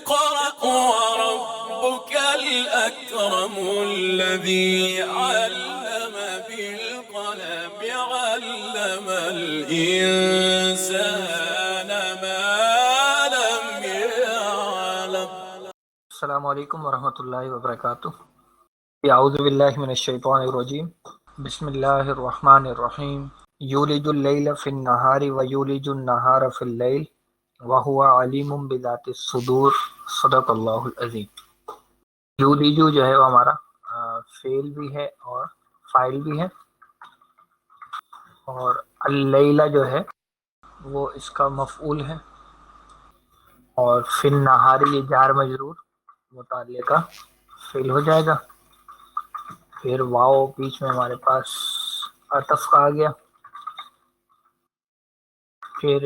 اقرأ وربك الأكرم الذي علم بالقلم علم الإنسان ما لم يعلم. السلام علیکم ورحمۃ اللہ وبرکاتہ. اعوذ باللہ من الشیطان الرجیم. بسم اللہ الرحمن الرحیم. یولج اللیل فی النہار ویولج النہار فی اللیل وہو علیم بذات الصدور. صدق اللہ العظیم. یولج جو ہے وہ ہمارا فعل بھی ہے اور فاعل بھی ہے، اور اللیل جو ہے وہ اس کا مفعول ہے، اور فی النہار یہ جار مجرور متعلقہ فعل ہو جائے گا. پھر واو بیچ میں ہمارے پاس عطف کا آ گیا. پھر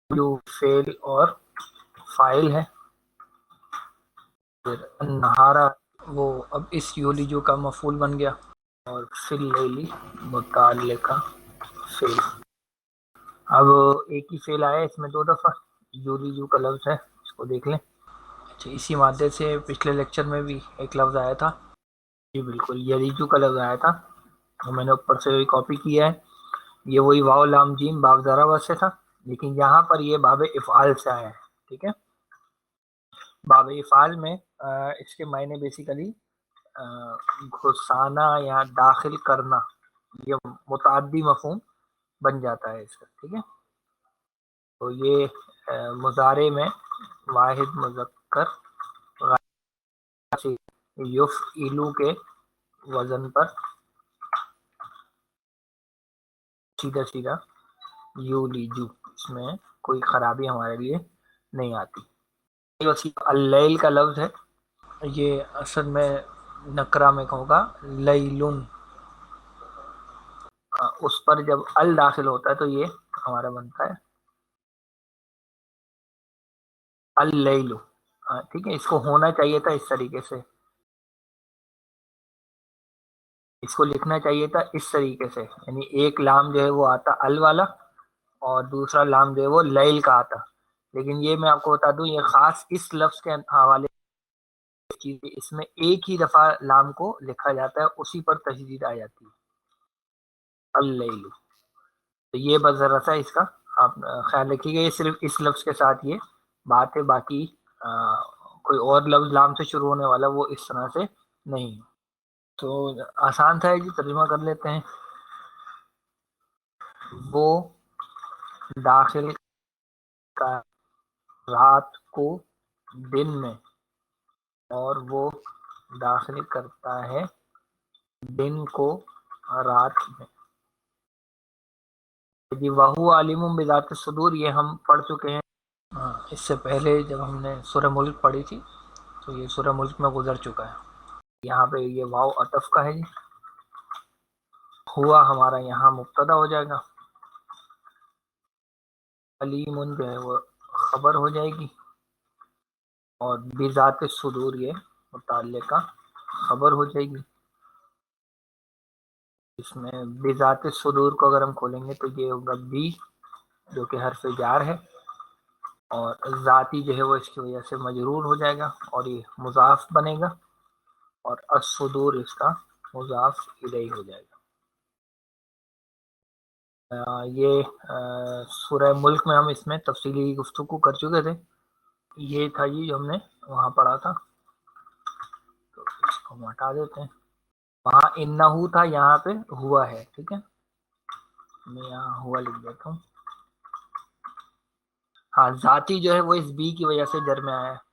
یو فعل اور فاعل ہے. پھر نہارا وہ اب اس یولیجو کا مفعول بن گیا، اور فی اللیلی متعلقہ فعل. اب ایک ہی فعل آیا اس میں دو دفعہ، یولیجو کا لفظ ہے، اس کو دیکھ لیں. اچھا، اسی مادے سے پچھلے لیکچر میں بھی ایک لفظ آیا تھا. جی بالکل، یریجو کا لفظ آیا تھا، وہ میں نے اوپر سے کاپی کیا ہے. یہ وہی واو لام جیم باب ضرب سے تھا، لیکن یہاں پر یہ باب افعال سے آیا ہے. ٹھیک ہے، باب افعال میں اس کے معنی بیسیکلی گھسانا یا داخل کرنا، یہ متعدی مفہوم بن جاتا ہے اس کا. ٹھیک ہے، تو یہ مضارع میں واحد مذکر یفعلو کے وزن پر سیدھا سیدھا یولیجو، اس میں کوئی خرابی ہمارے لیے نہیں آتی. اللیل کا لفظ ہے، یہ اصل میں نکرہ میں ہوگا لیلن. اس پر جب ال داخل ہوتا ہے تو یہ ہمارا بنتا ہے اللیل. ٹھیک ہے، اس کو ہونا چاہیے تھا اس طریقے سے، اس کو لکھنا چاہیے تھا اس طریقے سے، یعنی ایک لام جو ہے وہ آتا ال والا اور دوسرا لام جو ہے وہ لیل کا آتا. لیکن یہ میں آپ کو بتا دوں، یہ خاص اس لفظ کے حوالے چیز، اس میں ایک ہی دفعہ لام کو لکھا جاتا ہے، اسی پر تشدید آ جاتی ہے اللیل. تو یہ بس ذرا سا اس کا آپ خیال رکھیے گا، یہ صرف اس لفظ کے ساتھ یہ بات ہے، باقی کوئی اور لفظ لام سے شروع ہونے والا وہ اس طرح سے نہیں. تو آسان تھا جی، ترجمہ کر لیتے ہیں. وہ داخل کا رات کو دن میں، اور وہ داخل کرتا ہے دن کو رات میں. جی وہو عالم بذات الصدور یہ ہم پڑھ چکے ہیں. اس سے پہلے جب ہم نے سورہ ملک پڑھی تھی تو یہ سورہ ملک میں گزر چکا ہے. یہاں پہ یہ واو عطف کا ہے جی. ہوا ہمارا یہاں مبتدا ہو جائے گا، علیم جو ہے وہ خبر ہو جائے گی، اور بذات الصدور یہ متعلقہ خبر ہو جائے گی. اس میں بذات الصدور کو اگر ہم کھولیں گے تو یہ ہوگا بی، جو کہ حرف جار ہے، اور ذاتی جو ہے وہ اس کی وجہ سے مجرور ہو جائے گا اور یہ مضاف بنے گا، اور الصدور اس کا مضاف الیہ ہو جائے گا. یہ سورہ ملک میں ہم اس میں تفصیلی گفتگو کر چکے تھے. یہ تھا جی جو ہم نے وہاں پڑھا تھا، تو اس کو ہم ہٹا دیتے ہیں. وہاں انہو تھا، یہاں پہ ہوا ہے. ٹھیک ہے، میں یہاں ہوا لکھ دیتا ہوں. ہاں، ذاتی جو ہے وہ اس بی کی وجہ سے جر میں آیا ہے.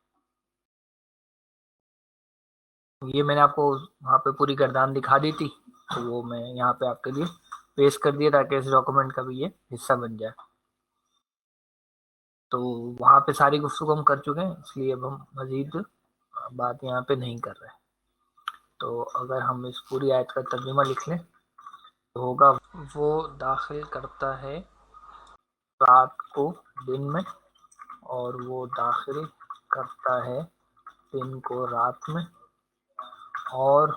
یہ میں نے آپ کو وہاں پہ پوری گردان دکھا دی تھی، تو وہ میں یہاں پہ آپ کے لیے پیش کر دیا تاکہ اس ڈاکومنٹ کا بھی یہ حصہ بن جائے. تو وہاں پہ ساری گفتگو ہم کر چکے ہیں، اس لیے اب ہم مزید بات یہاں پہ نہیں کر رہے. تو اگر ہم اس پوری آیت کا ترجمہ لکھ لیں تو ہوگا وہ داخل کرتا ہے رات کو دن میں، اور وہ داخل کرتا ہے دن کو رات میں، اور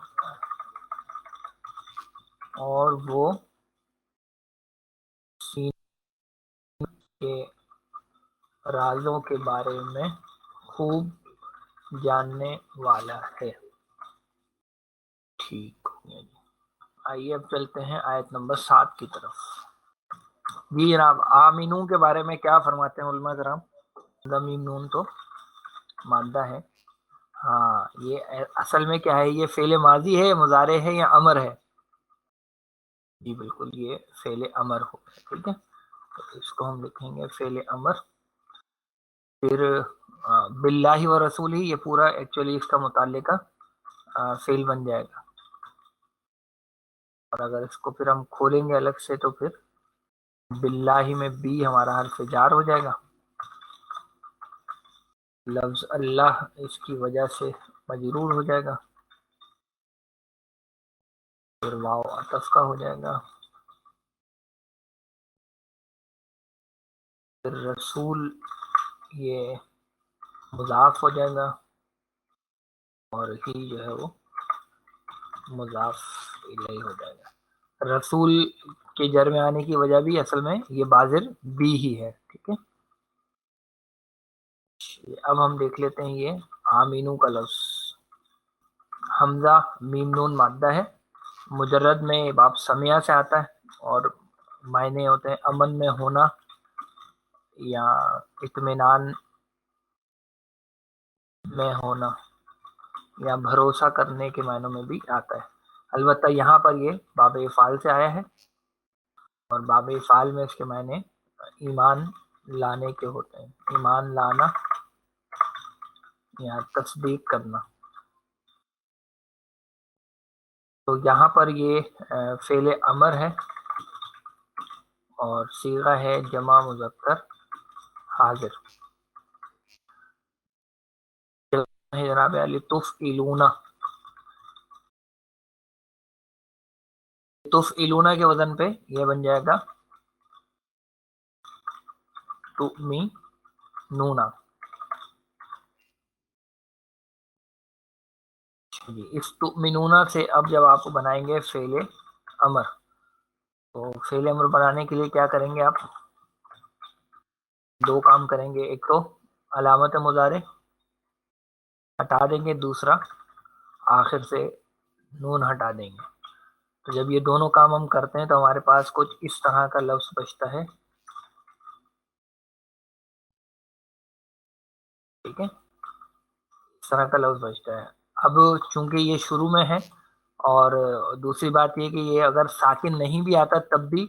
وہ سینے کے رازوں کے بارے میں خوب جاننے والا ہے. ٹھیک ہو گیا جی. آئیے اب چلتے ہیں آیت نمبر 7 کی طرف. جی جناب آمینون کے بارے میں کیا فرماتے ہیں علماء کرام؟ میم نون تو مادہ ہے. ہاں یہ اصل میں کیا ہے؟ یہ فعل ماضی ہے، مضارع ہے یا امر ہے؟ جی بالکل یہ فعل امر ہو. ٹھیک ہے تو اس کو ہم لکھیں گے فعل امر. پھر باللہ و رسول ہی، یہ پورا ایکچولی اس کا متعلقہ فعل بن جائے گا. اور اگر اس کو پھر ہم کھولیں گے الگ سے تو پھر باللہ میں بی ہمارا حرف جار ہو جائے گا. لفظ اللہ اس کی وجہ سے مجرور ہو جائے گا. پھر واو عطف کا ہو جائے گا. پھر رسول یہ مضاف ہو جائے گا، اور ہی جو ہے وہ مضاف الیہ ہو جائے گا. رسول کے جر میں آنے کی وجہ بھی اصل میں یہ بازر بی ہی ہے. ٹھیک ہے اب ہم دیکھ لیتے ہیں یہ آمینو کا لفظ. حمزہ میم نون مادہ ہے، مجرد میں باب سمیہ سے آتا ہے، اور معنی ہوتے ہیں امن میں ہونا یا اطمینان میں ہونا یا بھروسہ کرنے کے معنوں میں بھی آتا ہے. البتہ یہاں پر یہ باب افعال سے آیا ہے، اور باب افعال میں اس کے معنی ایمان لانے کے ہوتے ہیں. ایمان لانا یا تصدیق کرنا. تو یہاں پر یہ فعل امر ہے اور صیغہ ہے جمع مذکر حاضر. جناب علی تفعلون، تفعلون کے وزن پہ یہ بن جائے گا تؤمنون. اس تؤمنون سے اب جب آپ بنائیں گے فعل امر، تو فعل امر بنانے کے لیے کیا کریں گے؟ آپ دو کام کریں گے. ایک تو علامت مضارع ہٹا دیں گے، دوسرا آخر سے نون ہٹا دیں گے. تو جب یہ دونوں کام ہم کرتے ہیں تو ہمارے پاس کچھ اس طرح کا لفظ بچتا ہے. ٹھیک ہے اس طرح کا لفظ بچتا ہے. اب چونکہ یہ شروع میں ہے، اور دوسری بات یہ کہ یہ اگر ساکن نہیں بھی آتا تب بھی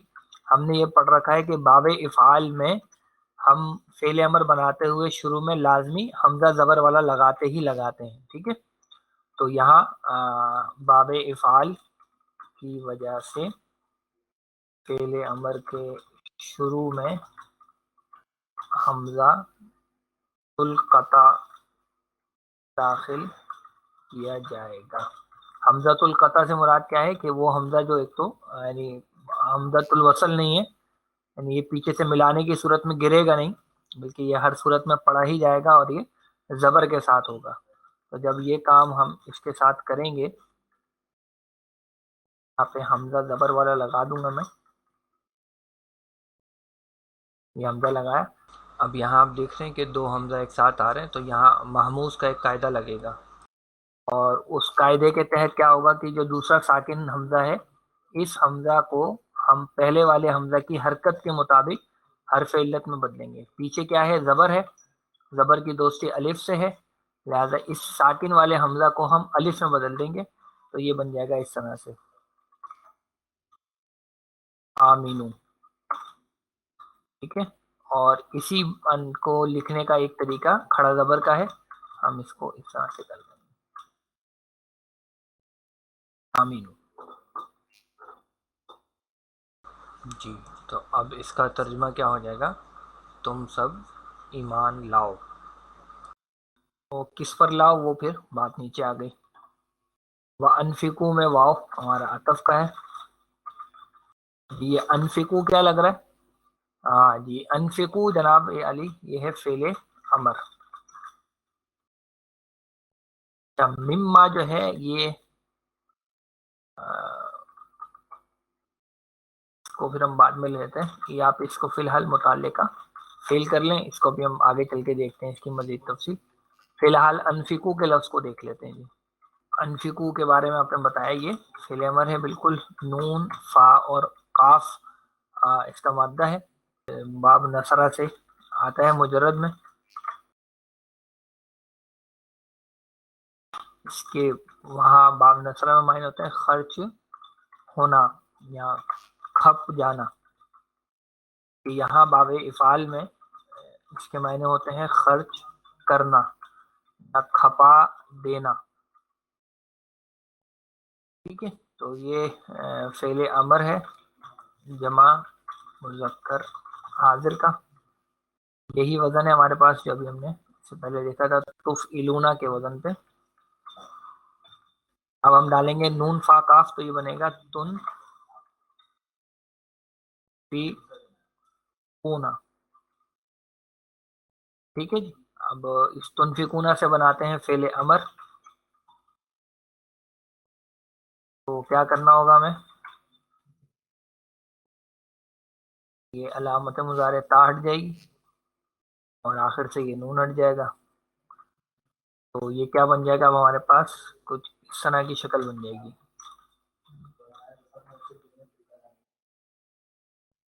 ہم نے یہ پڑھ رکھا ہے کہ باب افعال میں ہم فعل امر بناتے ہوئے شروع میں لازمی حمزہ زبر والا لگاتے ہی لگاتے ہیں. ٹھیک ہے تو یہاں باب افعال کی وجہ سے فعل امر کے شروع میں حمزہ القطع داخل کیا جائے گا. حمزۃ القطع سے مراد کیا ہے کہ وہ حمزہ جو ایک تو یعنی حمزۃ الوصل نہیں ہے، یعنی یہ پیچھے سے ملانے کی صورت میں گرے گا نہیں، بلکہ یہ ہر صورت میں پڑھا ہی جائے گا اور یہ زبر کے ساتھ ہوگا. تو جب یہ کام ہم اس کے ساتھ کریں گے، یہاں پہ حمزہ زبر والا لگا دوں گا میں، یہ حمزہ لگایا. اب یہاں آپ دیکھ رہے ہیں کہ دو حمزہ ایک ساتھ آ رہے ہیں، تو یہاں محموز کا ایک قاعدہ لگے گا، اور اس قاعدے کے تحت کیا ہوگا کہ جو دوسرا ساکن حمزہ ہے اس حمزہ کو ہم پہلے والے حمزہ کی حرکت کے مطابق حرف علت میں بدلیں گے. پیچھے کیا ہے؟ زبر ہے، زبر کی دوستی الف سے ہے، لہذا اس ساکن والے حمزہ کو ہم الف میں بدل دیں گے. تو یہ بن جائے گا اس طرح سے آمینو. ٹھیک ہے اور اسی کو لکھنے کا ایک طریقہ کھڑا زبر کا ہے، ہم اس کو اس طرح سے کر دیں گے آمینو. جی تو اب اس کا ترجمہ کیا ہو جائے گا؟ تم سب ایمان لاؤ. تو کس پر لاؤ وہ پھر بات نیچے آ گئی. وَأَنفِقُوا میں واو ہمارا عطف کا ہے. یہ انفقو کیا لگ رہا ہے؟ ہاں جی انفقو جناب علی یہ ہے فعل امر. مما جو ہے یہ اس کو پھر ہم بعد میں لے لیتے ہیں، یہ آپ اس کو فی الحال متعلقہ فیل کر لیں، اس کو بھی ہم آگے چل کے دیکھتے ہیں اس کی مزید تفصیل. فی الحال انفقو کے لفظ کو دیکھ لیتے ہیں جی. انفقو کے بارے میں آپ نے بتایا یہ فعل امر ہے بالکل. نون فا اور قاف اس کا مادہ ہے. باب نصرہ سے آتا ہے مجرد میں. اس کے وہاں باب نصرہ میں معنی ہوتا ہے خرچ ہونا یا کھپ جانا. یہاں باب افعال میں اس کے معنی ہوتے ہیں خرچ کرنا یا کھپا دینا. ٹھیک ہے, تو یہ فعل امر ہے جمع مذکر حاضر کا. یہی وزن ہے ہمارے پاس جو ابھی ہم نے اس سے پہلے دیکھا تھا تفعلون کے وزن پہ. اب ہم ڈالیں گے نون فا کاف تو یہ بنے گا تن فی کونا. ٹھیک ہے جی. اب اس تنفقونا سے بناتے ہیں فعل امر. تو کیا کرنا ہوگا ہمیں, یہ علامت مضارع تا ہٹ جائے گی اور آخر سے یہ نون ہٹ جائے گا. تو یہ کیا بن جائے گا, اب ہمارے پاس کچھ اس طرح کی شکل بن جائے گی.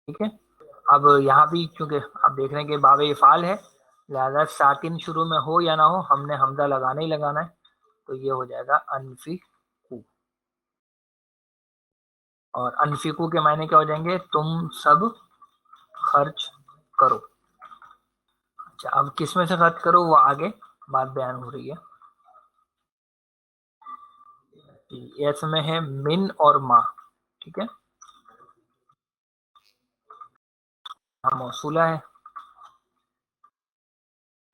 ٹھیک ہے. اب یہاں بھی چونکہ آپ دیکھ رہے ہیں کہ باب افعال ہے لہذا ساکن شروع میں ہو یا نہ ہو ہم نے حمزہ لگانا ہی لگانا ہے. تو یہ ہو جائے گا انفقو. اور انفقو کے معنی کیا ہو جائیں گے, تم سب خرچ کرو. اچھا, اب کس میں سے خرچ کرو وہ آگے بات بیان ہو رہی ہے. اس میں ہے من اور ما. ٹھیک ہے, موصولہ ہے.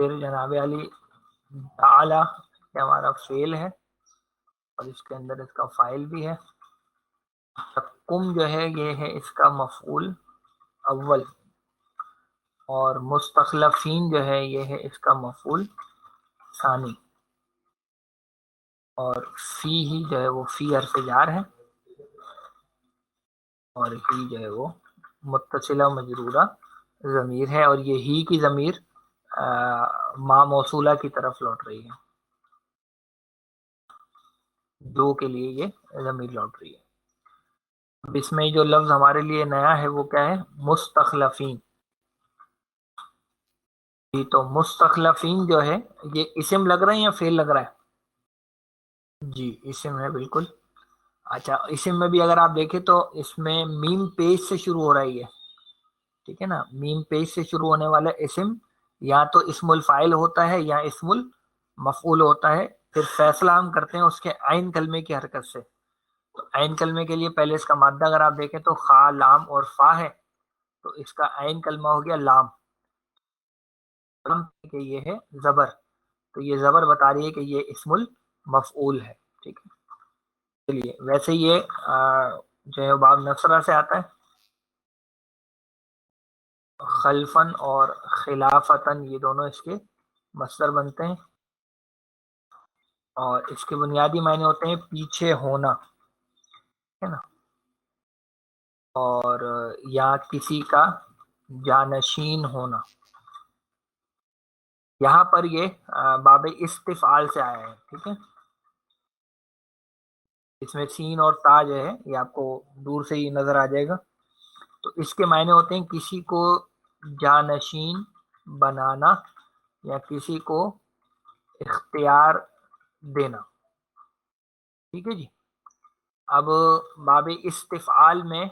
پھر جناب علی تعالی یہ ہمارا فعل ہے اور اس کے اندر اس کا فاعل بھی ہے. کم جو ہے یہ ہے اس کا مفعول اول اور مستخلفین جو ہے یہ ہے اس کا مفعول ثانی. اور فی ہی جو ہے وہ فی حرف جار ہے اور ہی جو ہے وہ متصلہ مجرورہ ضمیر ہے اور یہ ہی کی ضمیر ما موصولہ کی طرف لوٹ رہی ہے. دو کے لیے یہ ضمیر لوٹ رہی ہے. اب اس میں جو لفظ ہمارے لیے نیا ہے وہ کیا ہے, مستخلفین. تو مستخلفین جو ہے یہ اسم لگ رہا ہے یا فعل لگ رہا ہے, جی اسم ہے بالکل. اچھا, اسم میں بھی اگر آپ دیکھیں تو اس میں میم پیش سے شروع ہو رہا ہے یہ. ٹھیک ہے نا, میم پیش سے شروع ہونے والا اسم یا تو اسم الفاعل ہوتا ہے یا اسم المفعول ہوتا ہے. پھر فیصلہ ہم کرتے ہیں اس کے عین کلمے کی حرکت سے. تو عین کلمے کے لیے پہلے اس کا مادہ اگر آپ دیکھیں تو خا لام اور فا ہے, تو اس کا عین کلمہ ہو گیا لام. کہ یہ ہے زبر, تو یہ زبر بتا رہی ہے کہ یہ اسم المفعول ہے. ٹھیک ہے, چلیے ویسے یہ جو ہے باب نصرہ سے آتا ہے. خلفن اور خلافتن یہ دونوں اس کے مصدر بنتے ہیں اور اس کے بنیادی معنی ہوتے ہیں پیچھے ہونا, ہے نا, اور یا کسی کا جانشین ہونا. یہاں پر یہ باب استفعال سے آیا ہے. ٹھیک ہے, اس میں سین اور تا جو ہے یہ آپ کو دور سے ہی نظر آ جائے گا. تو اس کے معنی ہوتے ہیں کسی کو جانشین بنانا یا کسی کو اختیار دینا. ٹھیک ہے جی. اب باب استفعال میں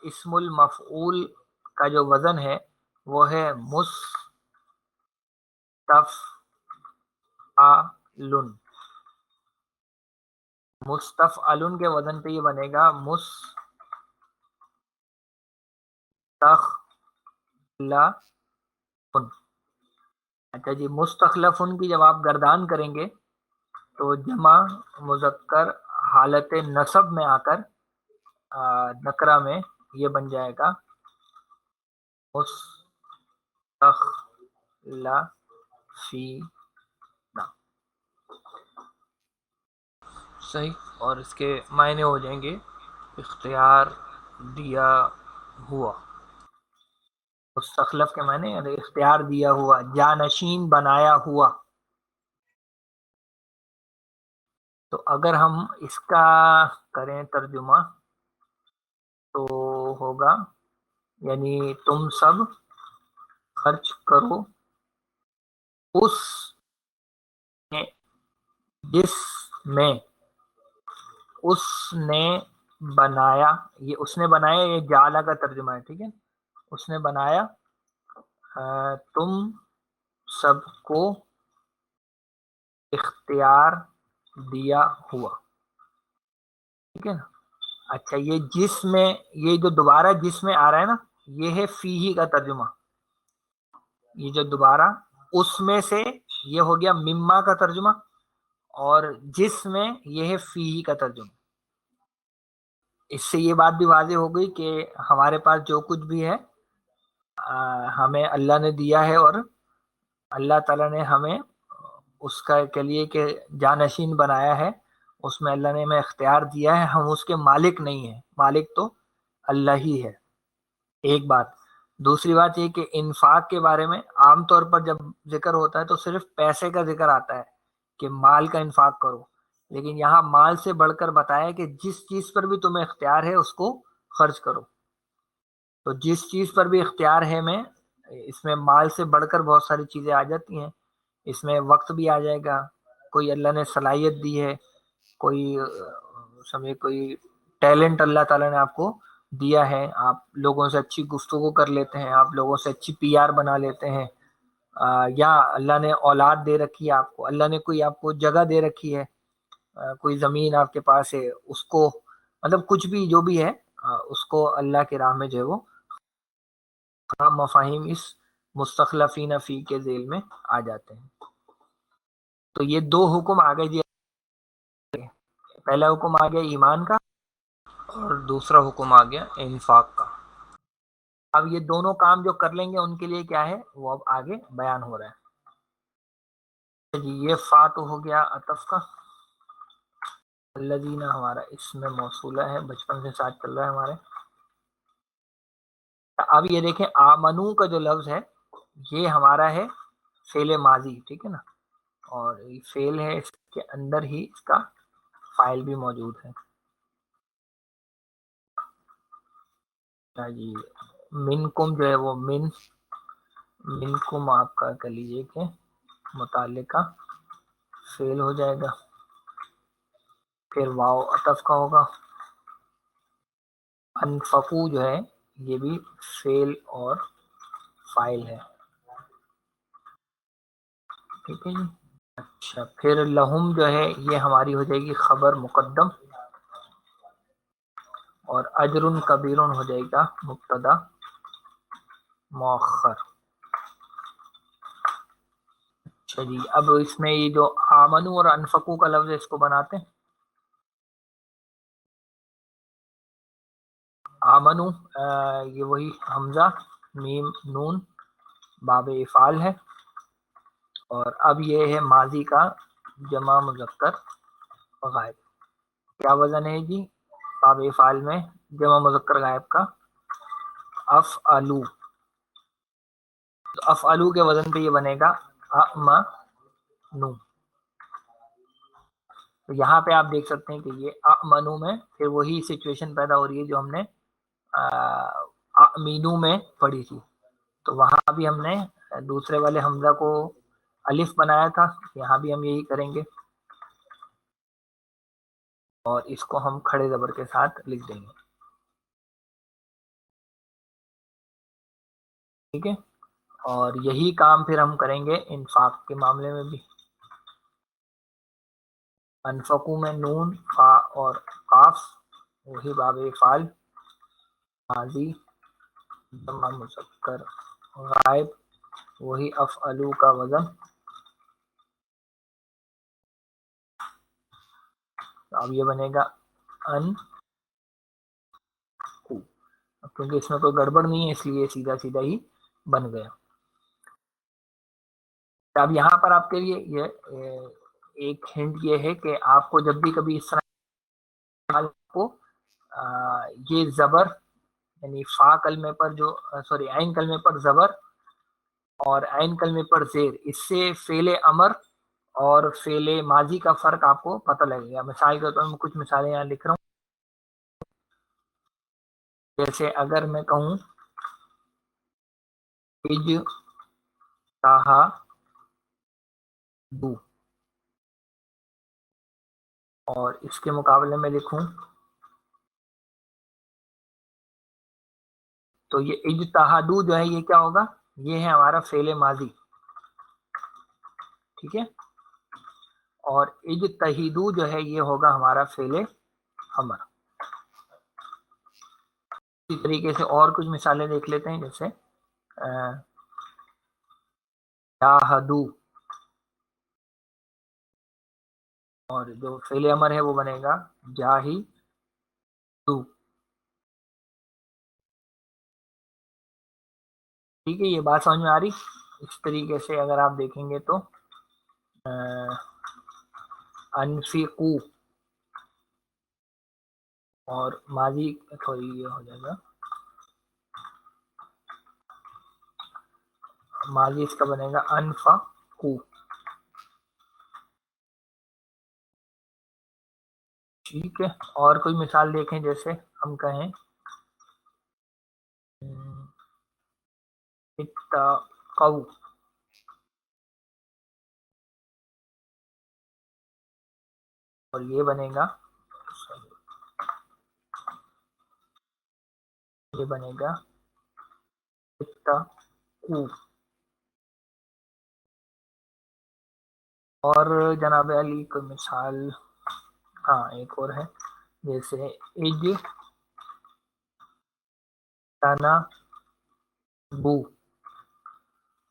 اسم المفعول کا جو وزن ہے وہ ہے مستفعلن. مستفعلن کے وزن پہ یہ بنے گا مستخلفن. اچھا جی, مستخلفن کی جب آپ گردان کریں گے تو جمع مذکر حالت نصب میں آ کر نکرہ میں یہ بن جائے گا مستخلفین. صحیح, اور اس کے معنی ہو جائیں گے اختیار دیا ہوا. مستخلف کے معنی یعنی اختیار دیا ہوا, جانشین بنایا ہوا. تو اگر ہم اس کا کریں ترجمہ تو ہوگا یعنی تم سب خرچ کرو اس میں جس میں اس نے بنایا. یہ اس نے بنایا یہ جعلہ کا ترجمہ ہے, ٹھیک ہے. اس نے بنایا تم سب کو اختیار دیا ہوا, ٹھیک ہے نا. اچھا یہ جس میں, یہ جو دوبارہ جس میں آ رہا ہے نا, یہ ہے فیہی کا ترجمہ. یہ جو دوبارہ اس میں سے, یہ ہو گیا مما کا ترجمہ, اور جس میں یہ ہے فیہی کا ترجمہ. اس سے یہ بات بھی واضح ہو گئی کہ ہمارے پاس جو کچھ بھی ہے ہمیں اللہ نے دیا ہے, اور اللہ تعالیٰ نے ہمیں اس کا کے لیے کہ جانشین بنایا ہے. اس میں اللہ نے ہمیں اختیار دیا ہے, ہم اس کے مالک نہیں ہیں, مالک تو اللہ ہی ہے. ایک بات. دوسری بات یہ کہ انفاق کے بارے میں عام طور پر جب ذکر ہوتا ہے تو صرف پیسے کا ذکر آتا ہے کہ مال کا انفاق کرو, لیکن یہاں مال سے بڑھ کر بتایا کہ جس چیز پر بھی تمہیں اختیار ہے اس کو خرچ کرو. تو جس چیز پر بھی اختیار ہے میں, اس میں مال سے بڑھ کر بہت ساری چیزیں آ جاتی ہیں. اس میں وقت بھی آ جائے گا, کوئی اللہ نے صلاحیت دی ہے, کوئی سمجھے کوئی ٹیلنٹ اللہ تعالیٰ نے آپ کو دیا ہے, آپ لوگوں سے اچھی گفتگو کر لیتے ہیں, آپ لوگوں سے اچھی پی آر بنا لیتے ہیں, یا اللہ نے اولاد دے رکھی ہے آپ کو, اللہ نے کوئی آپ کو جگہ دے رکھی ہے, کوئی زمین آپ کے پاس ہے, اس کو مطلب کچھ بھی جو بھی ہے اس کو اللہ کے راہ میں جو ہے وہ مفاہیم اس مستخلفین فی کے ذیل میں آ جاتے ہیں. تو یہ دو حکم آگے جی. پہلا حکم آ گیا ایمان کا, اور دوسرا حکم آ گیا انفاق کا. اب یہ دونوں کام جو کر لیں گے ان کے لیے کیا ہے وہ اب آگے بیان ہو رہا ہے. جی یہ فا تو ہو گیا عطف کا. الذین ہمارا اس میں موصولہ ہے, بچپن سے ساتھ چل رہا ہے ہمارے. اب یہ دیکھیں آمنو کا جو لفظ ہے یہ ہمارا ہے فعل ماضی, ٹھیک ہے نا, اور فعل ہے اس کے اندر ہی اس کا فاعل بھی موجود ہے. جی منکم جو ہے وہ منکم آپ کا کہہ لیجیے کہ متعلقہ فعل ہو جائے گا, پھر واو عطف کا ہوگا. انفقو جو ہے یہ بھی فعل اور فاعل ہے, ٹھیک ہے جی. اچھا پھر لہم جو ہے یہ ہماری ہو جائے گی خبر مقدم, اور اجر کبیر ہو جائے گا مبتدا مؤخر. اچھا جی اب اس میں یہ جو آمنو اور انفقو کا لفظ ہے اس کو بناتے ہیں. آمنو یہ وہی حمزہ میم نون باب افعال ہے, اور اب یہ ہے ماضی کا جمع مذکر غائب. کیا وزن ہے جی باب افعال میں جمع مذکر غائب کا؟ افعلو. افعلو کے وزن پہ یہ بنے گا امنو. تو یہاں پہ آپ دیکھ سکتے ہیں کہ یہ امنو میں پھر وہی سچویشن پیدا ہو رہی ہے جو ہم نے امینو میں پڑھی تھی. تو وہاں بھی ہم نے دوسرے والے حمزہ کو الف بنایا تھا, یہاں بھی ہم یہی کریں گے, اور اس کو ہم کھڑے زبر کے ساتھ لکھ دیں گے, ٹھیک ہے. اور یہی کام پھر ہم کریں گے انفاق کے معاملے میں بھی. انفقو میں نون فا اور قاف وہی باب افعال ماضی جمع مذکر غائب وہی افعلو کا وزن. اب یہ بنے گا ان, کیونکہ اس میں کوئی گڑبڑ نہیں ہے اس لیے سیدھا سیدھا ہی بن گیا. اب یہاں پر آپ کے لیے یہ ایک ہنٹ یہ ہے کہ آپ کو جب بھی کبھی اس طرح کو یہ زبر یعنی فا کلمے پر جو سوری عین کلمے پر زبر اور عین کلمے پر زیر, اس سے فعل امر اور فعل ماضی کا فرق آپ کو پتہ لگے گا. مثال کے طور پر میں کچھ مثالیں یہاں لکھ رہا ہوں. جیسے اگر میں کہوں اجتہادو اور اس کے مقابلے میں لکھوں تو یہ اجتہادو جو ہے یہ کیا ہوگا؟ یہ ہے ہمارا فعل ماضی. ٹھیک ہے. اور اجتہدو جو ہے یہ ہوگا ہمارا فعل امر. اسی طریقے سے اور کچھ مثالیں دیکھ لیتے ہیں. جیسے جاہدو اور جو فعل امر ہے وہ بنے گا جاہدو. ٹھیک ہے. یہ بات سمجھ میں آ رہی؟ اس طریقے سے اگر آپ دیکھیں گے تو انفقو اور ماضی تھوڑی یہ ہو جائے گا، ماضی اس کا بنے گا انفقو. ٹھیک ہے. اور کوئی مثال دیکھیں. جیسے ہم کہیں اتقوا اور یہ بنے گا اتقو. اور جناب علی کوئی مثال؟ ہاں ایک اور ہے. جیسے اجتنبو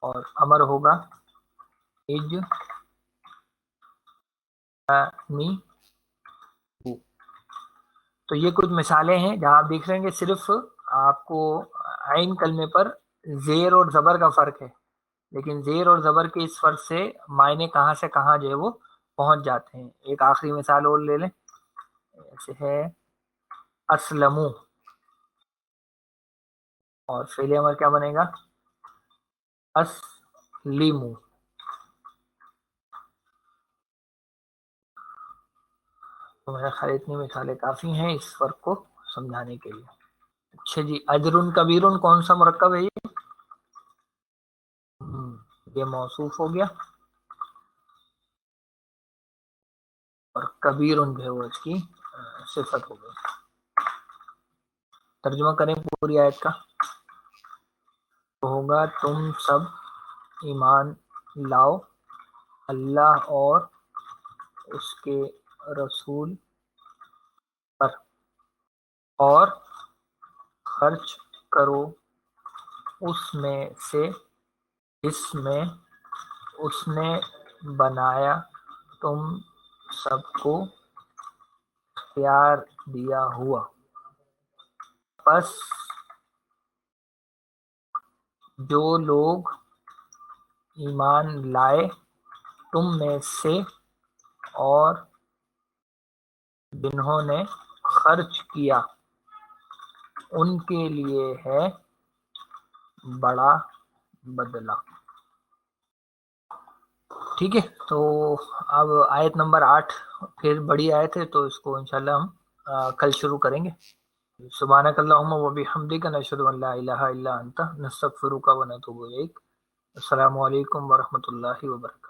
اور امر ہوگا اجتنبو. تو یہ کچھ مثالیں ہیں جہاں آپ دیکھ رہے ہیں کہ صرف آپ کو عین کلمے پر زیر اور زبر کا فرق ہے، لیکن زیر اور زبر کے اس فرق سے معنی کہاں سے کہاں جو ہے وہ پہنچ جاتے ہیں. ایک آخری مثال اور لے لیں. ایسے ہے اسلمو اور فعل امر کیا بنے گا؟ اسلیمو. تو میرا خیال اتنی مثالیں کافی ہیں اس فرق کو سمجھانے کے لیے. اچھا جی. اجرن کبیرن کون سا مرکب ہے؟ یہ موصوف ہو گیا اور کبیرن جو ہے وہ اس کی صفت ہو گئی. ترجمہ کریں پوری آیت کا. ہوگا تم سب ایمان لاؤ اللہ اور اس کے رسول پر اور خرچ کرو اس میں سے جس میں اس نے بنایا تم سب کو اختیار دیا ہوا. پس جو لوگ ایمان لائے تم میں سے اور جنہوں نے خرچ کیا ان کے لیے ہے بڑا بدلہ. ٹھیک ہے. تو اب آیت نمبر 8 پھر بڑی آیت ہے، تو اس کو انشاءاللہ ہم کل شروع کریں گے. سبحانک اللہم و بحمدک نشہد ان لا الہ الا انت نستغفرک و نتوب الیک. السلام علیکم ورحمۃ اللہ وبرکاتہ.